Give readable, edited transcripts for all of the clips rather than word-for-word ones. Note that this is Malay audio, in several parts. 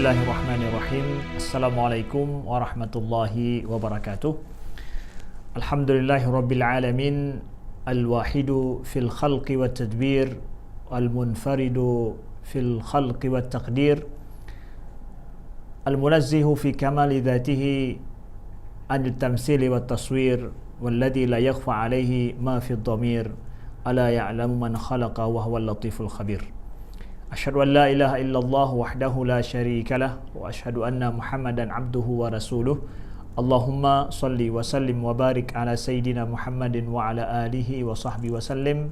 Bismillahirrahmanirrahim. Assalamualaikum warahmatullahi wabarakatuh. Alhamdulillahirabbil alamin, al-wahidu fil khalqi wat tadbir, al-munfaridu fil khalqi wat taqdir, al-munazzihu fi kamali dhatihi anil tamthili wat taswir, walladhi la yakhfa alayhi ma fi ad-dhamir, ala ya'lamu man khalaqa wa huwal latiful khabir. Asyhadu an la ilaha illallah wahdahu la syarika lah wa asyhadu anna Muhammadan abduhu wa rasuluh. Allahumma salli wa sallim wa barik ala sayyidina Muhammadin wa ala alihi wa sahbihi wa sallim.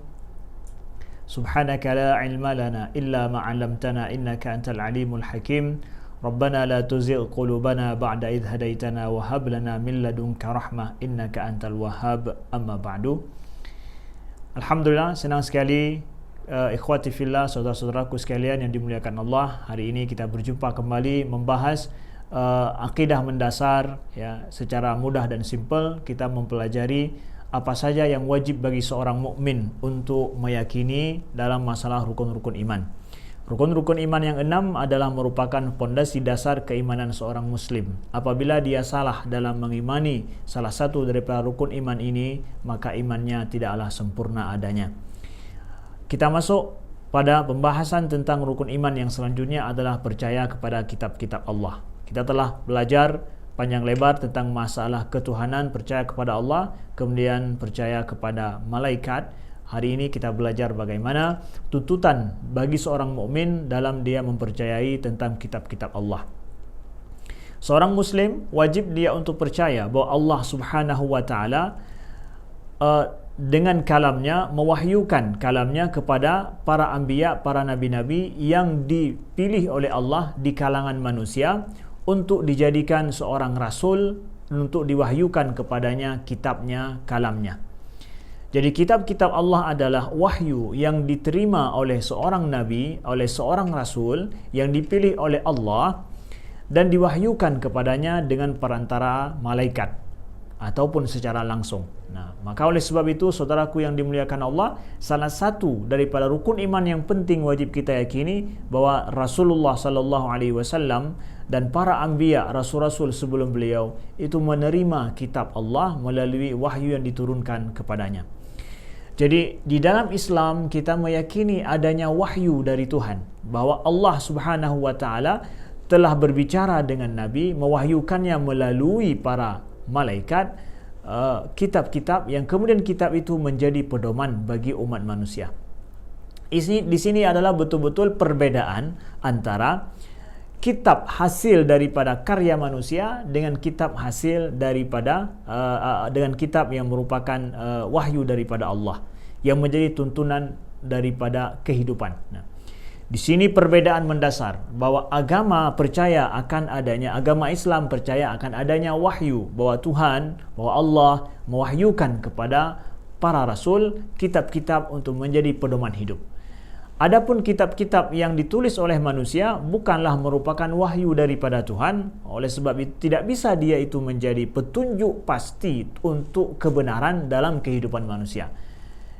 Subhanaka la ilma lana illa ma 'allamtana innaka antal alimul hakim. Rabbana la tuzigh qulubana ba'da idh hadaitana wa hab lana min ladunka rahmah innaka antal wahhab. Amma ba'du. Alhamdulillah, senang sekali ikhwati fillah, saudara-saudaraku sekalian yang dimuliakan Allah. Hari ini kita berjumpa kembali membahas akidah mendasar, ya, secara mudah dan simpel. Kita mempelajari apa saja yang wajib bagi seorang mukmin untuk meyakini dalam masalah rukun-rukun iman. Rukun-rukun iman yang 6 adalah merupakan pondasi dasar keimanan seorang muslim. Apabila dia salah dalam mengimani salah satu daripada rukun iman ini, maka imannya tidaklah sempurna adanya. Kita masuk pada pembahasan tentang rukun iman yang selanjutnya adalah percaya kepada kitab-kitab Allah. Kita telah belajar panjang lebar tentang masalah ketuhanan, percaya kepada Allah, kemudian percaya kepada malaikat. Hari ini kita belajar bagaimana tuntutan bagi seorang mukmin dalam dia mempercayai tentang kitab-kitab Allah. Seorang muslim wajib dia untuk percaya bahawa Allah Subhanahu wa taala dengan kalamnya, mewahyukan kalamnya kepada para anbiya, para nabi-nabi yang dipilih oleh Allah di kalangan manusia untuk dijadikan seorang rasul, untuk diwahyukan kepadanya kitabnya, kalamnya. Jadi kitab-kitab Allah adalah wahyu yang diterima oleh seorang nabi, oleh seorang rasul yang dipilih oleh Allah dan diwahyukan kepadanya dengan perantara malaikat ataupun secara langsung. Nah, maka oleh sebab itu, saudaraku yang dimuliakan Allah, salah satu daripada rukun iman yang penting wajib kita yakini bahawa Rasulullah sallallahu alaihi wasallam dan para anbiya, rasul-rasul sebelum beliau itu menerima kitab Allah melalui wahyu yang diturunkan kepadanya. Jadi di dalam Islam kita meyakini adanya wahyu dari Tuhan, bahawa Allah Subhanahu wa taala telah berbicara dengan nabi, mewahyukannya melalui para malaikat, kitab-kitab yang kemudian kitab itu menjadi pedoman bagi umat manusia. Di sini adalah betul-betul perbedaan antara kitab hasil daripada karya manusia dengan kitab hasil daripada dengan kitab yang merupakan wahyu daripada Allah yang menjadi tuntunan daripada kehidupan. Nah, di sini perbedaan mendasar, bahawa agama percaya akan adanya, agama Islam percaya akan adanya wahyu, bahawa Tuhan, bahawa Allah mewahyukan kepada para rasul kitab-kitab untuk menjadi pedoman hidup. Adapun kitab-kitab yang ditulis oleh manusia bukanlah merupakan wahyu daripada Tuhan, oleh sebab itu tidak bisa dia itu menjadi petunjuk pasti untuk kebenaran dalam kehidupan manusia.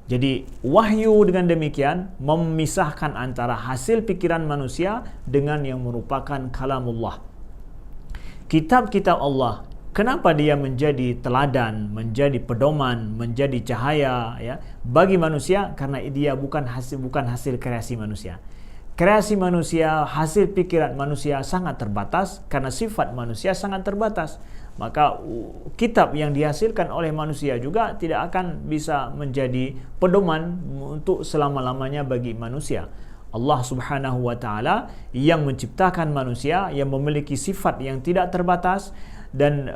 Jadi wahyu dengan demikian memisahkan antara hasil pikiran manusia dengan yang merupakan kalamullah. Kitab-kitab Allah, kenapa dia menjadi teladan, menjadi pedoman, menjadi cahaya, ya, bagi manusia? Karena dia bukan hasil kreasi manusia. Kreasi manusia, hasil pikiran manusia sangat terbatas karena sifat manusia sangat terbatas. Maka kitab yang dihasilkan oleh manusia juga tidak akan bisa menjadi pedoman untuk selama-lamanya bagi manusia. Allah Subhanahu wa taala yang menciptakan manusia, yang memiliki sifat yang tidak terbatas dan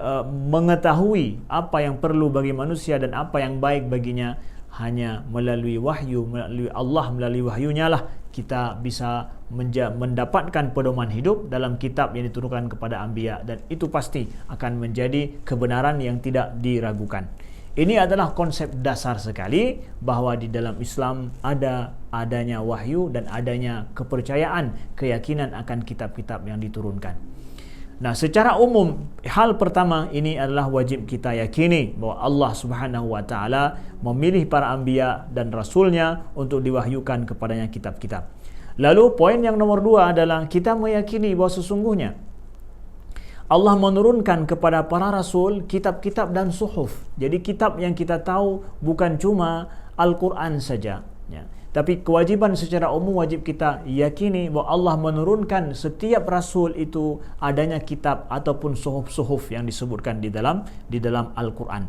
mengetahui apa yang perlu bagi manusia dan apa yang baik baginya, hanya melalui wahyu, melalui Allah, melalui wahyunya lah kita bisa mendapatkan pedoman hidup dalam kitab yang diturunkan kepada anbiya, dan itu pasti akan menjadi kebenaran yang tidak diragukan. Ini adalah konsep dasar sekali bahawa di dalam Islam adanya wahyu dan adanya kepercayaan, keyakinan akan kitab-kitab yang diturunkan. Nah, secara umum, hal pertama ini adalah wajib kita yakini bahawa Allah Subhanahu wa taala memilih para anbiya dan rasulnya untuk diwahyukan kepadanya kitab-kitab. Lalu poin yang nomor 2 adalah kita meyakini bahawa sesungguhnya Allah menurunkan kepada para rasul kitab-kitab dan suhuf. Jadi kitab yang kita tahu bukan cuma Al-Quran saja, ya. Tapi kewajiban secara umum wajib kita yakini bahawa Allah menurunkan setiap rasul itu adanya kitab ataupun suhuf-suhuf yang disebutkan di dalam Al-Quran.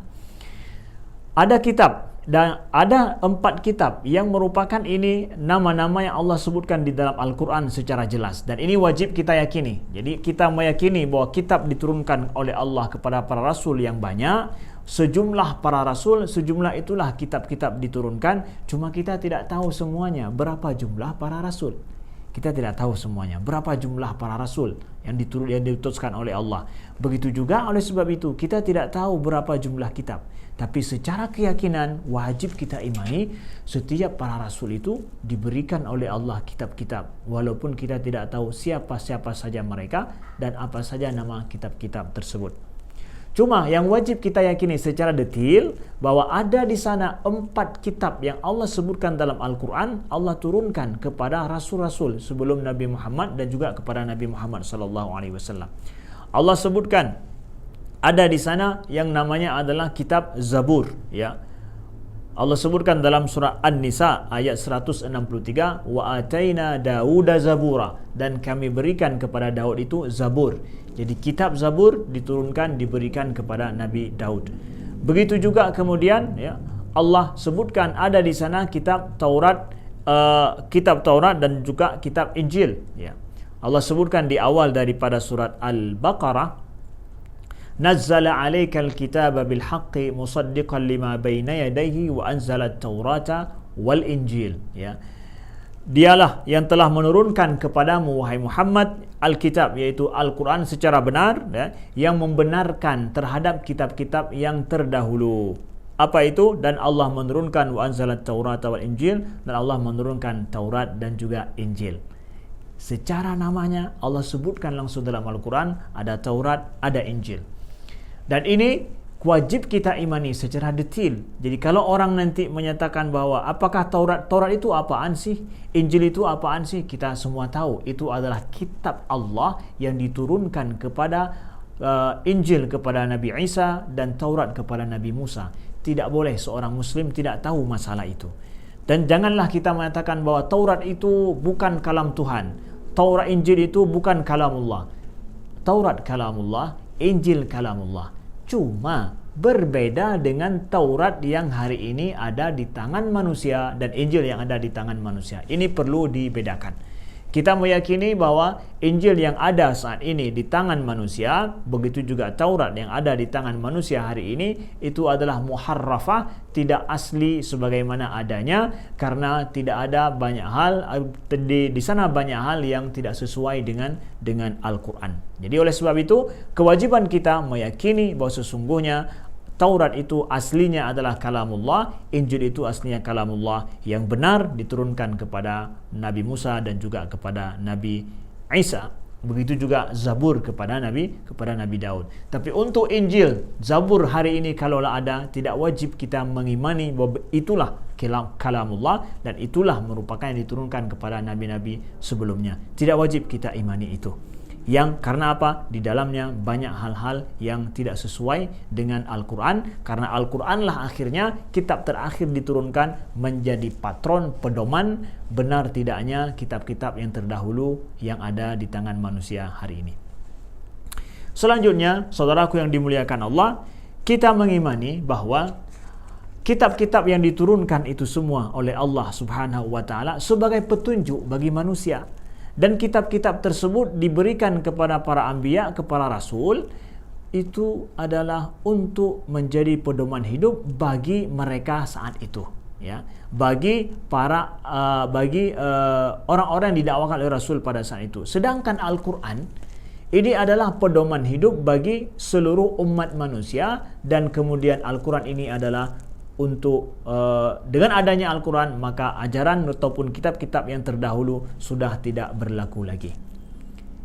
Ada kitab dan ada 4 kitab yang merupakan ini nama-nama yang Allah sebutkan di dalam Al-Quran secara jelas, dan ini wajib kita yakini. Jadi kita meyakini bahawa kitab diturunkan oleh Allah kepada para rasul yang banyak, sejumlah para rasul, sejumlah itulah kitab-kitab diturunkan. Cuma kita tidak tahu semuanya berapa jumlah para rasul. Kita tidak tahu semuanya berapa jumlah para rasul yang diutuskan oleh Allah. Begitu juga oleh sebab itu kita tidak tahu berapa jumlah kitab. Tapi secara keyakinan wajib kita imani setiap para rasul itu diberikan oleh Allah kitab-kitab, walaupun kita tidak tahu siapa-siapa saja mereka dan apa saja nama kitab-kitab tersebut. Cuma yang wajib kita yakini secara detail bahwa ada di sana 4 kitab yang Allah sebutkan dalam Al-Quran, Allah turunkan kepada rasul-rasul sebelum Nabi Muhammad dan juga kepada Nabi Muhammad SAW. Allah sebutkan ada di sana yang namanya adalah kitab Zabur, ya. Allah sebutkan dalam surah An-Nisa ayat 163, wa ataina Dauda zabura, dan kami berikan kepada Daud itu Zabur. Jadi kitab Zabur diturunkan, diberikan kepada Nabi Daud. Begitu juga kemudian, ya, Allah sebutkan ada di sana kitab Taurat, dan juga kitab Injil, ya. Allah sebutkan di awal daripada surat Al-Baqarah, nazzala 'alaikal kitaba bil haqqi musaddiqan lima baina yadayhi wa anzala at-taurata wal injil, ya. Dialah yang telah menurunkan kepadamu wahai Muhammad Alkitab, yaitu Al-Quran secara benar, ya, yang membenarkan terhadap kitab-kitab yang terdahulu. Apa itu? Dan Allah menurunkan wa anzalat taurata wal injil, dan Allah menurunkan Taurat dan juga Injil. Secara namanya Allah sebutkan langsung dalam Al-Quran, ada Taurat, ada Injil. Dan ini wajib kita imani secara detail. Jadi kalau orang nanti menyatakan bahwa apakah Taurat itu apaan sih? Injil itu apaan sih? Kita semua tahu itu adalah kitab Allah yang diturunkan kepada Injil kepada Nabi Isa dan Taurat kepada Nabi Musa. Tidak boleh seorang Muslim tidak tahu masalah itu. Dan janganlah kita mengatakan bahwa Taurat itu bukan kalam Tuhan, Taurat Injil itu bukan kalamullah. Taurat kalamullah, Injil kalamullah. Cuma berbeda dengan Taurat yang hari ini ada di tangan manusia dan Injil yang ada di tangan manusia. Ini perlu dibedakan. Kita meyakini bahwa Injil yang ada saat ini di tangan manusia, begitu juga Taurat yang ada di tangan manusia hari ini, itu adalah muharrafah, tidak asli sebagaimana adanya, karena tidak ada banyak hal di sana, banyak hal yang tidak sesuai dengan Al-Quran. Jadi oleh sebab itu kewajiban kita meyakini bahwa sesungguhnya Taurat itu aslinya adalah kalamullah, Injil itu aslinya kalamullah yang benar diturunkan kepada Nabi Musa dan juga kepada Nabi Isa. Begitu juga Zabur kepada Nabi Daud. Tapi untuk Injil, Zabur hari ini kalaulah ada, tidak wajib kita mengimani bahwa itulah kalamullah dan itulah merupakan yang diturunkan kepada nabi-nabi sebelumnya. Tidak wajib kita imani itu. Karena apa? Di dalamnya banyak hal-hal yang tidak sesuai dengan Al-Quran, karena Al-Quranlah akhirnya kitab terakhir diturunkan menjadi patron pedoman benar tidaknya kitab-kitab yang terdahulu yang ada di tangan manusia hari ini. Selanjutnya, saudaraku yang dimuliakan Allah, kita mengimani bahwa kitab-kitab yang diturunkan itu semua oleh Allah Subhanahu wa Ta'ala sebagai petunjuk bagi manusia. Dan kitab-kitab tersebut diberikan kepada para anbiya, kepada rasul, itu adalah untuk menjadi pedoman hidup bagi mereka saat itu, ya, bagi orang-orang yang didakwakan oleh rasul pada saat itu. Sedangkan Al-Quran ini adalah pedoman hidup bagi seluruh umat manusia, dan kemudian Al-Quran ini adalah untuk dengan adanya Al-Quran, maka ajaran ataupun kitab-kitab yang terdahulu sudah tidak berlaku lagi.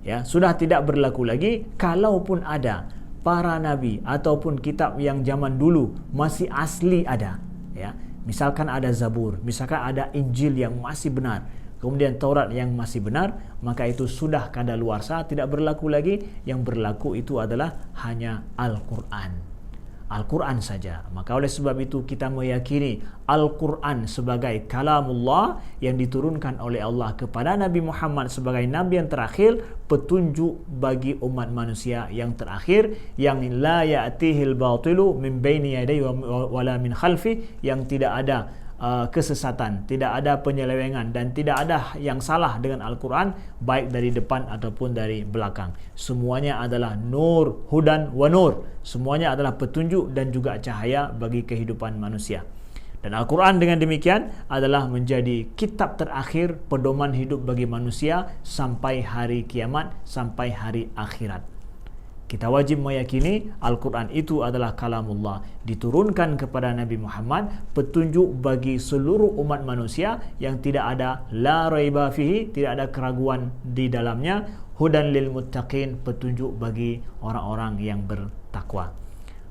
Ya, sudah tidak berlaku lagi. Kalaupun ada para nabi ataupun kitab yang zaman dulu masih asli ada, ya. Misalkan ada Zabur, misalkan ada Injil yang masih benar, kemudian Taurat yang masih benar, maka itu sudah kadaluarsa, tidak berlaku lagi. Yang berlaku itu adalah hanya Al-Quran. Al-Quran saja. Maka oleh sebab itu kita meyakini Al-Quran sebagai kalamullah yang diturunkan oleh Allah kepada Nabi Muhammad sebagai Nabi yang terakhir, petunjuk bagi umat manusia yang terakhir, yang la ya'tihil batilu min baini yadayhi wala min khalfi, yang tidak ada kesesatan, tidak ada penyelewengan dan tidak ada yang salah dengan Al-Quran, baik dari depan ataupun dari belakang. Semuanya adalah nur, hudan wa nur. Semuanya adalah petunjuk dan juga cahaya bagi kehidupan manusia. Dan Al-Quran dengan demikian adalah menjadi kitab terakhir, pedoman hidup bagi manusia sampai hari kiamat, sampai hari akhirat. Kita wajib meyakini Al-Quran itu adalah kalamullah, diturunkan kepada Nabi Muhammad, petunjuk bagi seluruh umat manusia yang tidak ada la raiba fihi, tidak ada keraguan di dalamnya, hudan lil muttaqin, petunjuk bagi orang-orang yang bertakwa.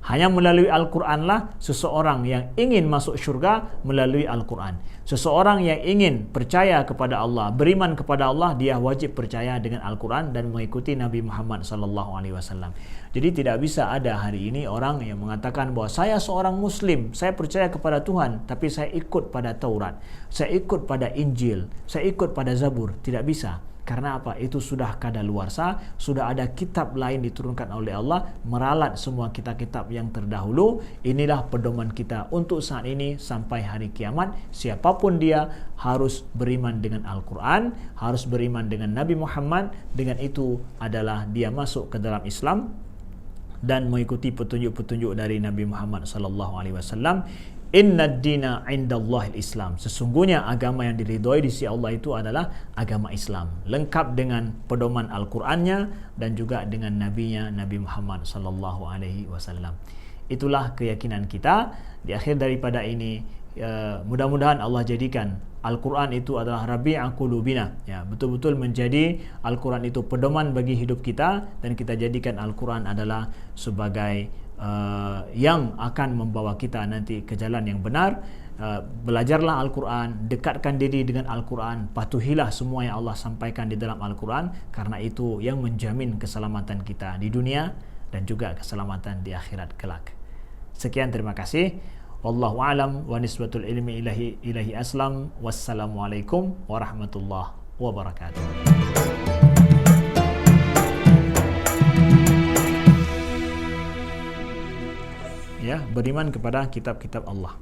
Hanya melalui Al-Quranlah seseorang yang ingin masuk syurga melalui Al-Quran. Seseorang yang ingin percaya kepada Allah, beriman kepada Allah, dia wajib percaya dengan Al-Quran dan mengikuti Nabi Muhammad SAW. Jadi tidak bisa ada hari ini orang yang mengatakan bahwa saya seorang Muslim, saya percaya kepada Tuhan, tapi saya ikut pada Taurat, saya ikut pada Injil, saya ikut pada Zabur. Tidak bisa. Karena apa? Itu sudah kadaluarsa, sudah ada kitab lain diturunkan oleh Allah meralat semua kitab-kitab yang terdahulu. Inilah pedoman kita untuk saat ini sampai hari kiamat. Siapapun dia harus beriman dengan Al-Quran, harus beriman dengan Nabi Muhammad. Dengan itu adalah dia masuk ke dalam Islam dan mengikuti petunjuk-petunjuk dari Nabi Muhammad SAW. Inna ad-dina 'indallahil Islam. Sesungguhnya agama yang diridhoi di sisi Allah itu adalah agama Islam, lengkap dengan pedoman Al-Qur'annya dan juga dengan nabinya Nabi Muhammad sallallahu alaihi wasallam. Itulah keyakinan kita. Di akhir daripada ini, mudah-mudahan Allah jadikan Al-Quran itu adalah rabi'a qulubina, ya, betul-betul menjadi Al-Quran itu pedoman bagi hidup kita, dan kita jadikan Al-Quran adalah sebagai yang akan membawa kita nanti ke jalan yang benar. Belajarlah Al-Quran, dekatkan diri dengan Al-Quran, patuhilah semua yang Allah sampaikan di dalam Al-Quran, karena itu yang menjamin keselamatan kita di dunia dan juga keselamatan di akhirat kelak. Sekian, terima kasih. Wallahu a'lam wa nisbatul ilmi ilahi aslam. Wassalamualaikum warahmatullahi wabarakatuh. Ya, beriman kepada kitab-kitab Allah.